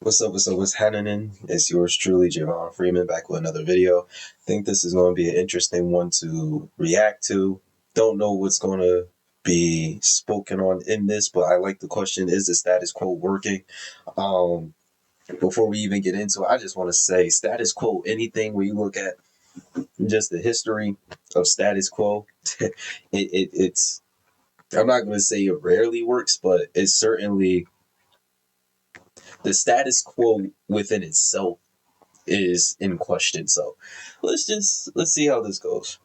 What's happening? It's yours truly, Javon Freeman, back with another video. Think this is going to be an interesting one to react to. Don't know what's going to be spoken on in this, but I like the question, is the status quo working? Um, Before we even get into it, I just want to say status quo, anything where you look at just the history of status quo, it's, I'm not going to say it rarely works, but it's certainly the status quo within itself is in question. So let's see how this goes.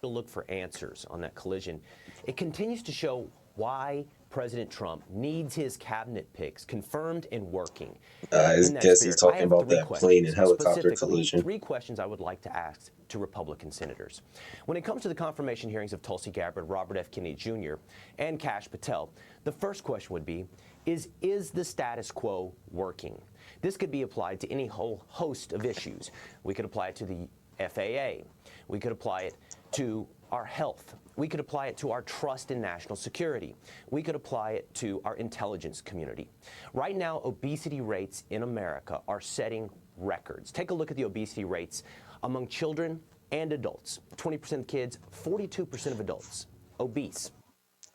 To look for answers on that collision, it continues to show why President Trump needs his cabinet picks confirmed and working. I In that guess he's spirit, I talking have about three that plane and questions, helicopter specifically collision. three questions I would like to ask to Republican senators. When it comes to the confirmation hearings of Tulsi Gabbard, Robert F. Kennedy Jr., and Kash Patel, the first question would be, is the status quo working? This could be applied to any whole host of issues. We could apply it to the FAA. We could apply it to our health. We could apply it to our trust in national security. We could apply it to our intelligence community. Right now, obesity rates in America are setting records. Take a look at the obesity rates among children and adults. 20% of kids, 42% of adults obese.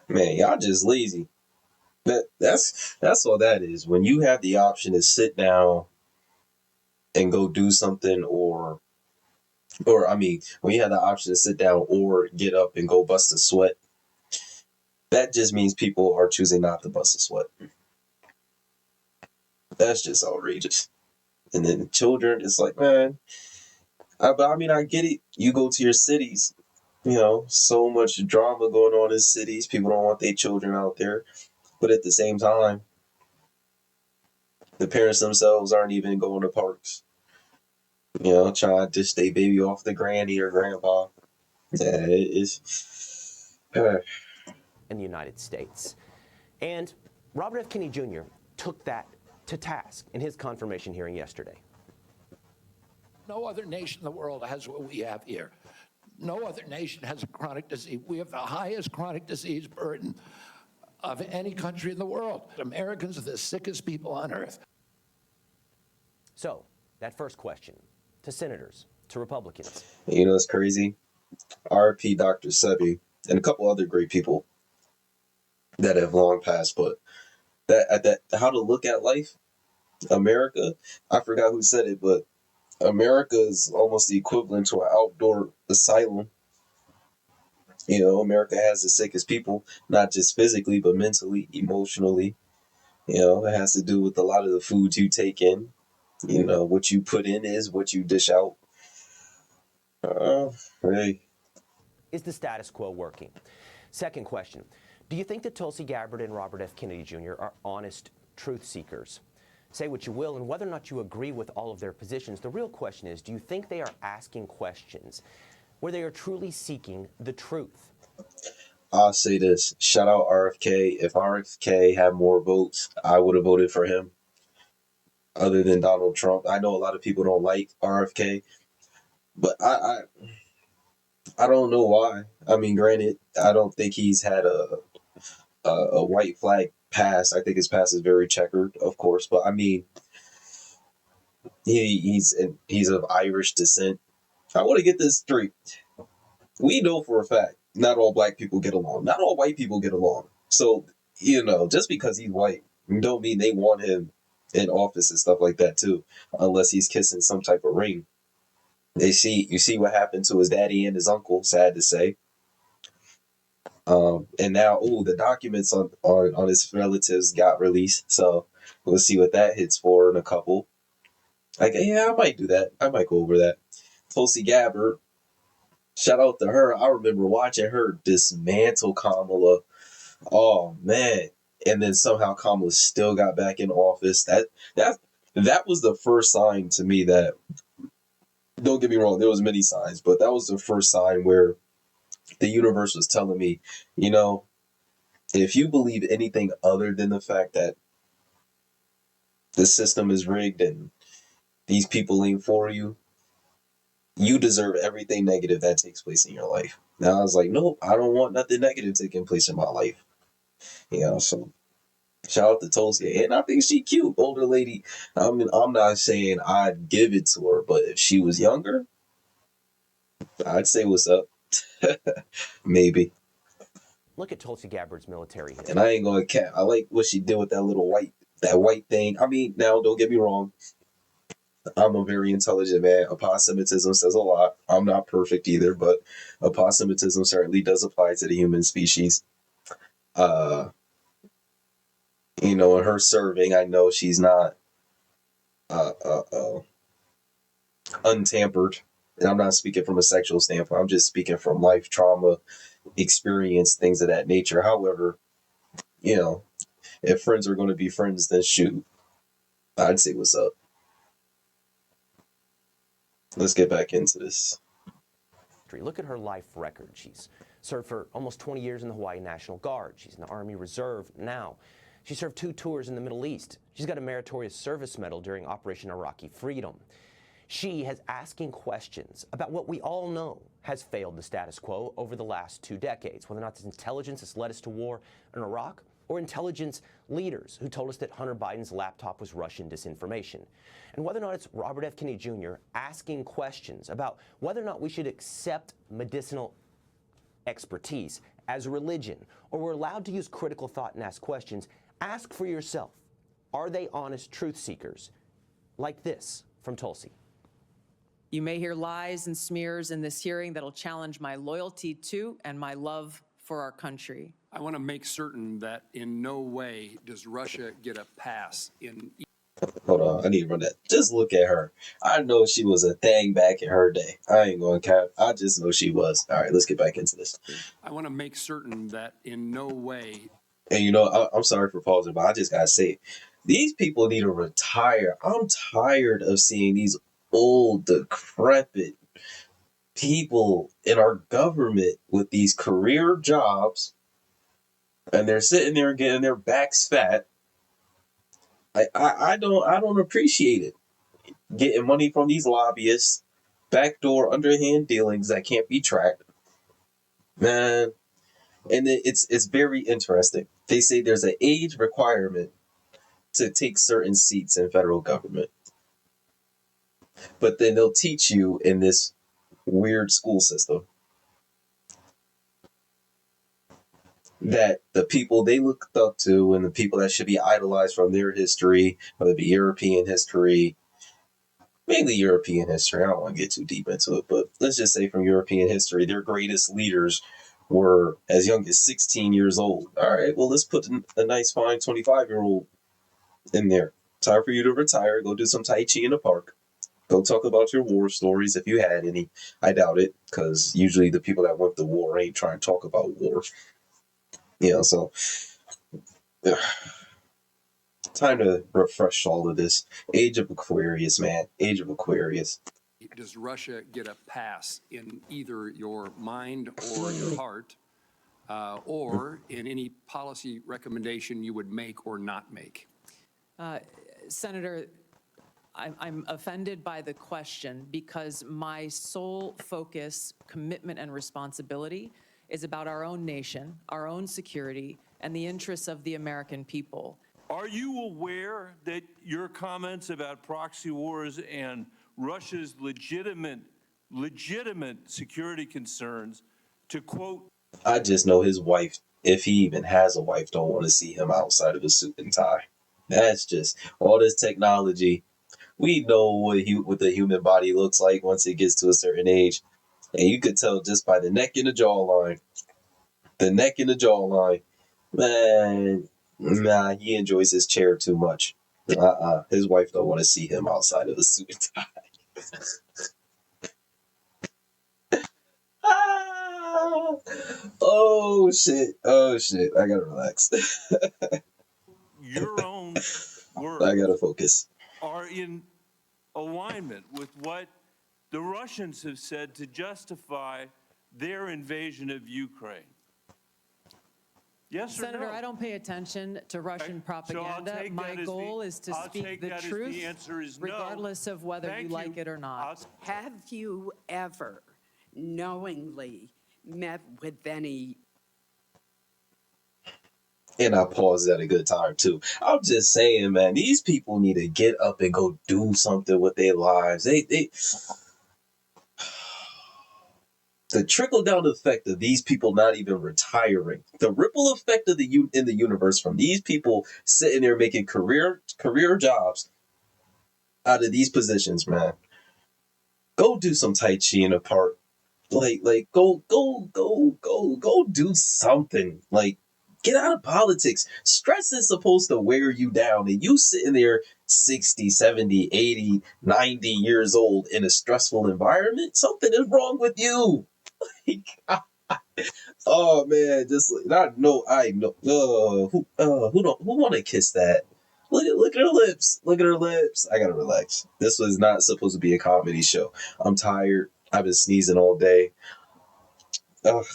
Man, y'all just lazy. That's all that is. When you have the option to sit down and go do something, or I mean, when you have the option to sit down or get up and go bust a sweat, that just means people are choosing not to bust a sweat. That's just outrageous. And then children, it's like, man, but I mean, I get it. You go to your cities, so much drama going on in cities. People don't want their children out there. But at the same time, the parents themselves aren't even going to parks, trying to stay baby off the granny or grandpa. Yeah, it's. In the United States. And Robert F. Kennedy Jr. took that to task in his confirmation hearing yesterday. No other nation in the world has what we have here. No other nation has a chronic disease. We have the highest chronic disease burden of any country in the world. Americans are the sickest people on earth. So, that first question to senators, to Republicans. It's crazy. RP Dr. Sebi and a couple other great people that have long passed, but that how to look at life, America, I forgot who said it, but America is almost the equivalent to an outdoor asylum. America has the sickest people, not just physically, but mentally, emotionally. It has to do with a lot of the foods you take in. What you put in is what you dish out. Hey. Is the status quo working? Second question, do you think that Tulsi Gabbard and Robert F. Kennedy Jr. are honest truth seekers? Say what you will, and whether or not you agree with all of their positions, the real question is, do you think they are asking questions where they are truly seeking the truth? I'll say this. Shout out RFK. If RFK had more votes, I would have voted for him other than Donald Trump. I know a lot of people don't like RFK, but I don't know why. I mean, granted, I don't think he's had a white flag pass. I think his pass is very checkered, of course, but I mean, he's of Irish descent. I want to get this straight. We know for a fact not all black people get along. Not all white people get along. So, just because he's white don't mean they want him in office and stuff like that too, unless he's kissing some type of ring. You see what happened to his daddy and his uncle, sad to say. And now, the documents on his relatives got released. So we'll see what that hits for in a couple. Like, yeah, I might do that. I might go over that. Tulsi Gabbard, shout out to her. I remember watching her dismantle Kamala. Oh man. And then somehow Kamala still got back in office. That was the first sign to me that, don't get me wrong, there was many signs, but that was the first sign where the universe was telling me, you know, if you believe anything other than the fact that the system is rigged and these people ain't for you, you deserve everything negative that takes place in your life. Now I was like, nope, I don't want nothing negative taking place in my life. So Shout out to Tulsi, and I think she cute, older lady. I mean, I'm not saying I'd give it to her, but if she was younger, I'd say what's up. Maybe. Look at Tulsi Gabbard's military And history. I ain't gonna cap. I like what she did with that little white thing. I mean, now don't get me wrong. I'm a very intelligent man. Aposematism says a lot. I'm not perfect either, but aposematism certainly does apply to the human species. Uh, in her serving, I know she's not uh, uh, uh, untampered. And I'm not speaking from a sexual standpoint. I'm just speaking from life trauma, experience, things of that nature. However, you know, if friends are going to be friends, then shoot, I'd say what's up. Let's get back into this. Look at her life record. She's served for almost 20 years in the Hawaii National Guard. She's in the Army Reserve now. She served 2 tours in the Middle East. She's got a Meritorious Service Medal during Operation Iraqi Freedom. She has asking questions about what we all know has failed the status quo over the last 2 decades, whether or not it's intelligence that's led us to war in Iraq or intelligence leaders who told us that Hunter Biden's laptop was Russian disinformation, and whether or not it's Robert F. Kennedy Jr. asking questions about whether or not we should accept medicinal expertise as a religion, or we're allowed to use critical thought and ask questions. Ask for yourself, are they honest truth seekers? Like this from Tulsi. You may hear lies and smears in this hearing that'll challenge my loyalty to and my love for our country. I want to make certain that in no way does Russia get a pass in. Hold on, I need to run that. Just look at her. I know she was a thing back in her day. I ain't going to cap. I just know she was. All right, let's get back into this. I want to make certain that in no way. And I'm sorry for pausing, but I just got to say, these people need to retire. I'm tired of seeing these old, decrepit people in our government with these career jobs, and they're sitting there getting their backs fat. I don't appreciate it. Getting money from these lobbyists, backdoor underhand dealings that can't be tracked, man. And it's very interesting. They say there's an age requirement to take certain seats in federal government, but then they'll teach you in this weird school system that the people they looked up to and the people that should be idolized from their history, whether it be European history, mainly European history. I don't want to get too deep into it, but let's just say from European history, their greatest leaders were as young as 16 years old. All right, well, let's put a nice, fine 25-year-old in there. Time for you to retire. Go do some Tai Chi in the park. Go talk about your war stories if you had any. I doubt it, because usually the people that went to war ain't trying to talk about war. So time to refresh all of this. Age of Aquarius, man. Age of Aquarius. Does Russia get a pass in either your mind or your heart, or in any policy recommendation you would make or not make? Senator, I'm offended by the question because my sole focus, commitment, and responsibility is about our own nation, our own security, and the interests of the American people. Are you aware that your comments about proxy wars and Russia's legitimate security concerns, to quote, I just know his wife, if he even has a wife, don't want to see him outside of a suit and tie. That's just all this technology. We know what the human body looks like once it gets to a certain age. And you could tell just by the neck and the jawline. The neck and the jawline. Man, nah, he enjoys his chair too much. His wife don't want to see him outside of a suit and tie. Oh shit. I gotta relax. your own words I gotta focus. are in alignment with what the Russians have said to justify their invasion of Ukraine? Yes or Senator, no? I don't pay attention to Russian propaganda. My goal is to speak the truth, the answer is no. regardless of whether you like it or not. Have you ever knowingly met with any? And I paused at a good time too. I'm just saying, man, these people need to get up and go do something with their lives. They the trickle down effect of these people not even retiring, the ripple effect of in the universe from these people sitting there making career jobs out of these positions, man. Go do some tai chi in a park. Like go do something. Like get out of politics. Stress is supposed to wear you down, and you sitting there 60, 70, 80, 90 years old in a stressful environment. Something is wrong with you. Oh man, just not no. I know. Who want to kiss that? Look at her lips. Look at her lips. I gotta relax. This was not supposed to be a comedy show. I'm tired. I've been sneezing all day. Ugh.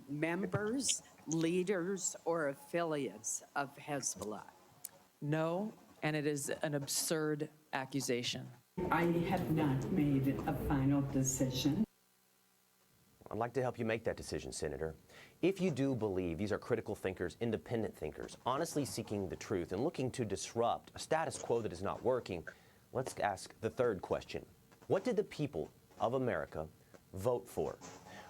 Members, leaders, or affiliates of Hezbollah? No, and it is an absurd accusation. I have not made a final decision. I'd like to help you make that decision, Senator. If you do believe these are critical thinkers, independent thinkers, honestly seeking the truth and looking to disrupt a status quo that is not working, let's ask the third question. What did the people of America vote for?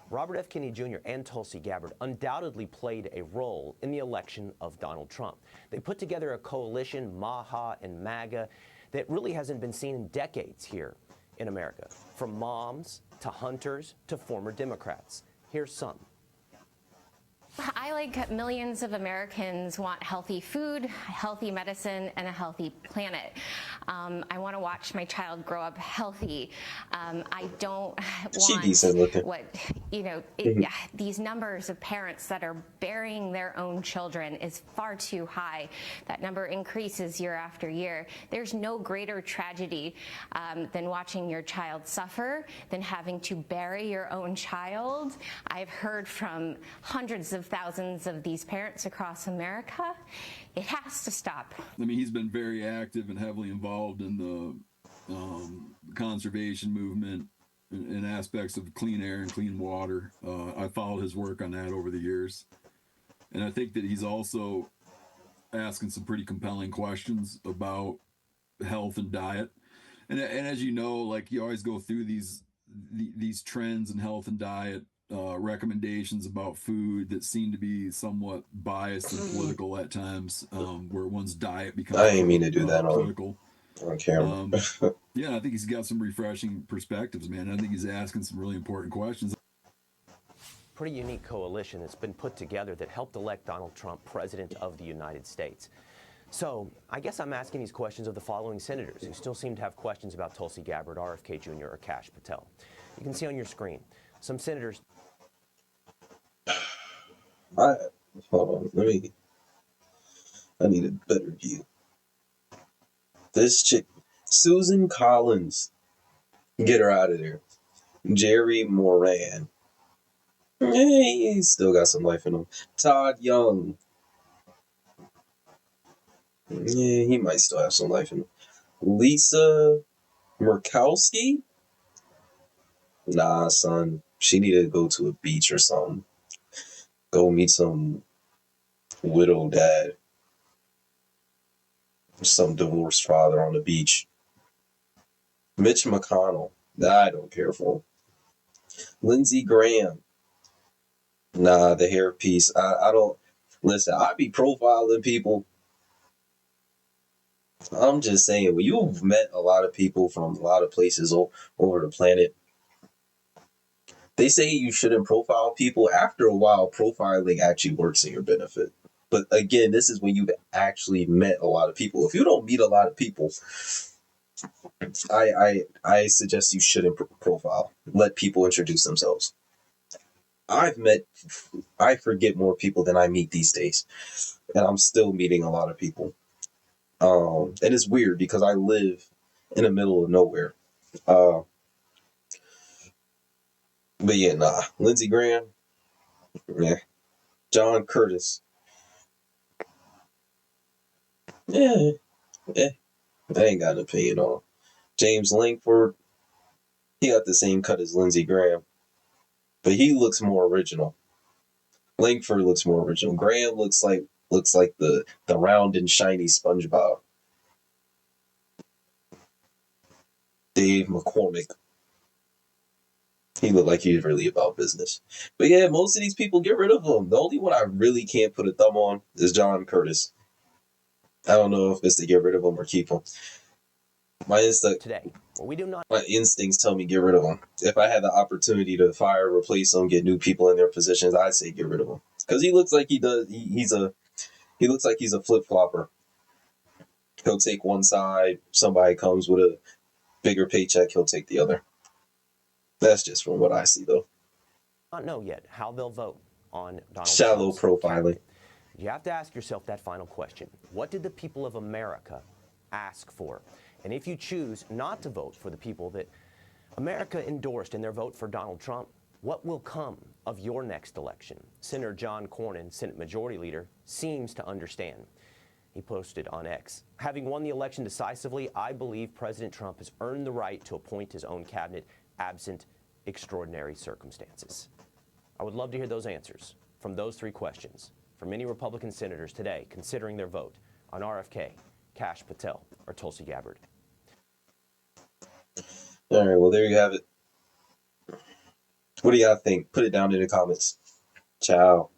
Robert F. Kennedy Jr. and Tulsi Gabbard undoubtedly played a role in the election of Donald Trump. They put together a coalition, MAHA and MAGA, that really hasn't been seen in decades here in America, from moms to hunters to former Democrats. Here's some. I, like millions of Americans, want healthy food, healthy medicine, and a healthy planet. I want to watch my child grow up healthy. I don't want what, these numbers of parents that are burying their own children is far too high. That number increases year after year. There's no greater tragedy than watching your child suffer, than having to bury your own child. I've heard from hundreds of thousands of these parents across America. It has to stop. I mean, he's been very active and heavily involved in the conservation movement and aspects of clean air and clean water. I followed his work on that over the years. And I think that he's also asking some pretty compelling questions about health and diet. And as you know, like you always go through these trends in health and diet, recommendations about food that seem to be somewhat biased and political at times, where one's diet becomes I didn't mean to do that political. On camera. Yeah, I think he's got some refreshing perspectives, man. I think he's asking some really important questions. Pretty unique coalition that's been put together that helped elect Donald Trump president of the United States. So I guess I'm asking these questions of the following senators who still seem to have questions about Tulsi Gabbard, RFK Jr., or Kash Patel. You can see on your screen some senators. Hold on, I need a better view. This chick, Susan Collins, get her out of there. Jerry Moran, he still got some life in him. Todd Young, he might still have some life in him. Lisa Murkowski, nah, son, she needed to go to a beach or something. Go meet some widow dad, some divorced father on the beach. Mitch McConnell, I don't care for him. Lindsey Graham, nah, the hairpiece. I don't listen. I be profiling people. I'm just saying, when you've met a lot of people from a lot of places over the planet, they say you shouldn't profile people. After a while, profiling actually works in your benefit. But again, this is when you've actually met a lot of people. If you don't meet a lot of people, I suggest you shouldn't profile. Let people introduce themselves. I forget more people than I meet these days, and I'm still meeting a lot of people. And it's weird because I live in the middle of nowhere. But yeah, nah. Lindsey Graham, yeah. John Curtis, yeah. I ain't got an opinion on him. James Langford, he got the same cut as Lindsey Graham, but he looks more original. Langford looks more original. Graham looks like the round and shiny SpongeBob. Dave McCormick. He looked like he was really about business. But yeah, most of these people, get rid of them. The only one I really can't put a thumb on is John Curtis. I don't know if it's to get rid of him or keep him. My today. Well, we do not. My instincts tell me get rid of him. If I had the opportunity to fire, replace them, get new people in their positions, I'd say get rid of him because he looks like he does. He looks like he's a flip flopper. He'll take one side. Somebody comes with a bigger paycheck, he'll take the other. That's just from what I see, though. Not know yet how they'll vote on Donald Shallow Trump's profiling. cabinet. You have to ask yourself that final question. What did the people of America ask for? And if you choose not to vote for the people that America endorsed in their vote for Donald Trump, what will come of your next election? Senator John Cornyn, Senate Majority Leader, seems to understand. He posted on X, having won the election decisively, I believe President Trump has earned the right to appoint his own cabinet absent extraordinary circumstances. I would love to hear those answers from those three questions from many Republican senators today considering their vote on RFK, Kash Patel, or Tulsi Gabbard. All right, well, there you have it. What do y'all think? Put it down in the comments. Ciao.